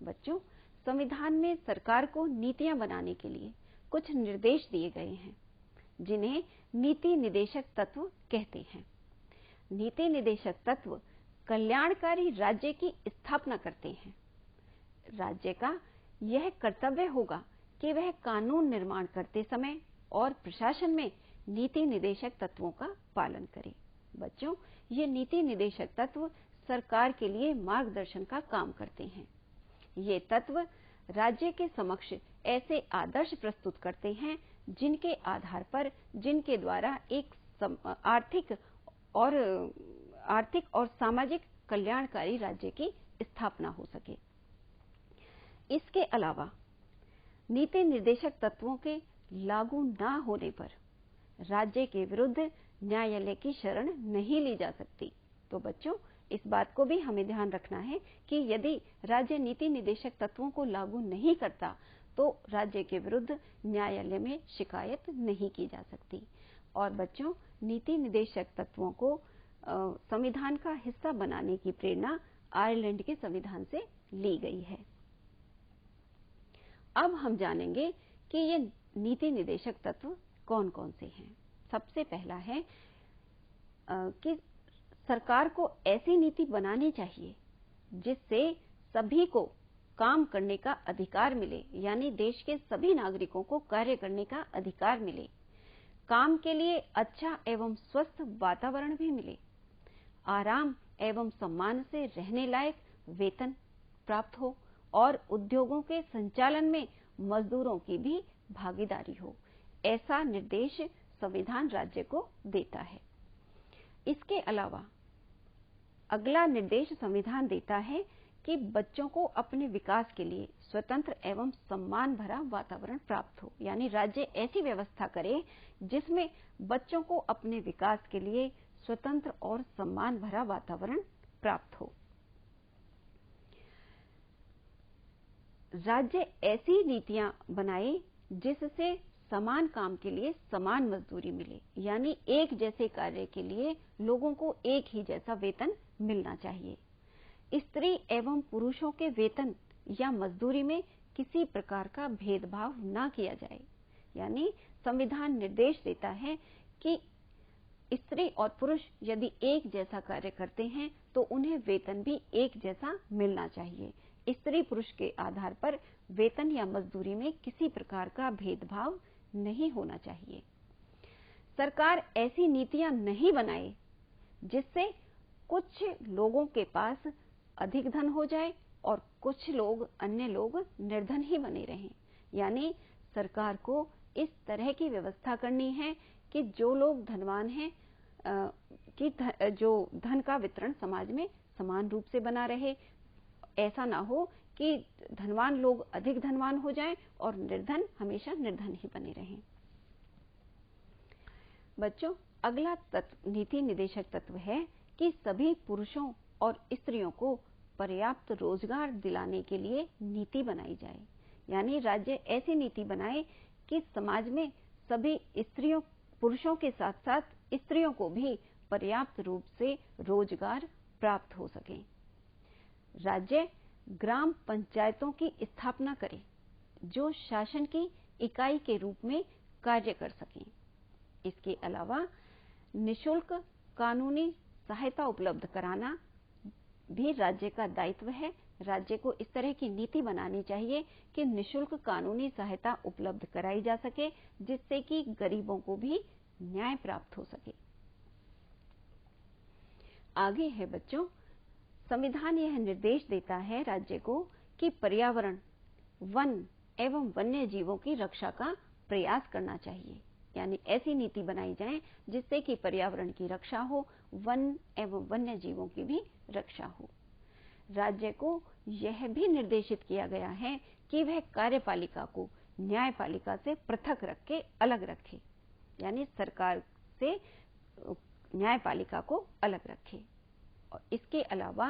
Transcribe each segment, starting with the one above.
बच्चों, संविधान में सरकार को नीतियां बनाने के लिए कुछ निर्देश दिए गए हैं, जिन्हें नीति निदेशक तत्व कहते हैं। नीति निदेशक तत्व कल्याणकारी राज्य की स्थापना करते हैं। राज्य का यह कर्तव्य होगा कि वह कानून निर्माण करते समय और प्रशासन में नीति निदेशक तत्वों का पालन करे। बच्चों, ये नीति निदेशक तत्व सरकार के लिए मार्गदर्शन का काम करते हैं। ये तत्व राज्य के समक्ष ऐसे आदर्श प्रस्तुत करते हैं जिनके आधार पर जिनके द्वारा एक आर्थिक और सामाजिक कल्याणकारी राज्य की स्थापना हो सके। इसके अलावा नीति निर्देशक तत्वों के लागू न होने पर राज्य के विरुद्ध न्यायालय की शरण नहीं ली जा सकती। तो बच्चों, इस बात को भी हमें ध्यान रखना है कि यदि राज्य नीति निदेशक तत्वों को लागू नहीं करता तो राज्य के विरुद्ध न्यायालय में शिकायत नहीं की जा सकती। और बच्चों, नीति निदेशक तत्वों को संविधान का हिस्सा बनाने की प्रेरणा आयरलैंड के संविधान से ली गई है। अब हम जानेंगे कि ये नीति निदेशक तत्व कौन कौन से हैं। सबसे पहला है कि सरकार को ऐसी नीति बनानी चाहिए जिससे सभी को काम करने का अधिकार मिले, यानी देश के सभी नागरिकों को कार्य करने का अधिकार मिले, काम के लिए अच्छा एवं स्वस्थ वातावरण भी मिले, आराम एवं सम्मान से रहने लायक वेतन प्राप्त हो और उद्योगों के संचालन में मजदूरों की भी भागीदारी हो। ऐसा निर्देश संविधान राज्य को देता है। इसके अलावा अगला निर्देश संविधान देता है कि बच्चों को अपने विकास के लिए स्वतंत्र एवं सम्मान भरा वातावरण प्राप्त हो, यानी राज्य ऐसी व्यवस्था करे जिसमें बच्चों को अपने विकास के लिए स्वतंत्र और सम्मान भरा वातावरण प्राप्त हो। राज्य ऐसी नीतियां बनाए जिससे समान काम के लिए समान मजदूरी मिले, यानी एक जैसे कार्य के लिए लोगों को एक ही जैसा वेतन मिलना चाहिए। स्त्री एवं पुरुषों के वेतन या मजदूरी में किसी प्रकार का भेदभाव न किया जाए, यानी संविधान निर्देश देता है कि स्त्री और पुरुष यदि एक जैसा कार्य करते हैं तो उन्हें वेतन भी एक जैसा मिलना चाहिए। स्त्री पुरुष के आधार पर वेतन या मजदूरी में किसी प्रकार का भेदभाव नहीं होना चाहिए। सरकार ऐसी नीतियां नहीं बनाए जिससे कुछ लोगों के पास अधिक धन हो जाए और कुछ लोग अन्य लोग निर्धन ही बने रहें, यानी सरकार को इस तरह की व्यवस्था करनी है कि जो लोग धनवान हैं जो धन का वितरण समाज में समान रूप से बना रहे। ऐसा ना हो कि धनवान लोग अधिक धनवान हो जाएं और निर्धन हमेशा निर्धन ही बने रहें। बच्चों, अगला नीति निदेशक तत्व है कि सभी पुरुषों और स्त्रियों को पर्याप्त रोजगार दिलाने के लिए नीति बनाई जाए, यानी राज्य ऐसी नीति बनाए कि समाज में सभी पुरुषों के साथ साथ स्त्रियों को भी पर्याप्त रूप से रोजगार प्राप्त हो सके। राज्य ग्राम पंचायतों की स्थापना करे जो शासन की इकाई के रूप में कार्य कर सकें। इसके अलावा निःशुल्क कानूनी सहायता उपलब्ध कराना भी राज्य का दायित्व है। राज्य को इस तरह की नीति बनानी चाहिए कि निःशुल्क कानूनी सहायता उपलब्ध कराई जा सके, जिससे कि गरीबों को भी न्याय प्राप्त हो सके। आगे है बच्चों, संविधान यह निर्देश देता है राज्य को कि पर्यावरण, वन एवं वन्य जीवों की रक्षा का प्रयास करना चाहिए, यानी ऐसी नीति बनाई जाए जिससे कि पर्यावरण की रक्षा हो, वन एवं वन्य जीवों की भी रक्षा हो। राज्य को यह भी निर्देशित किया गया है कि वह कार्यपालिका को न्यायपालिका से पृथक रख के अलग रखे, यानी सरकार से न्यायपालिका को अलग रखे। और इसके अलावा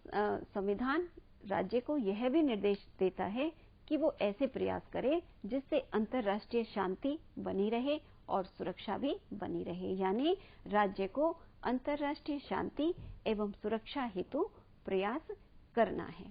संविधान राज्य को यह भी निर्देश देता है कि वो ऐसे प्रयास करे जिससे अंतर्राष्ट्रीय शांति बनी रहे और सुरक्षा भी बनी रहे, यानी राज्य को अंतर्राष्ट्रीय शांति एवं सुरक्षा हेतु प्रयास करना है।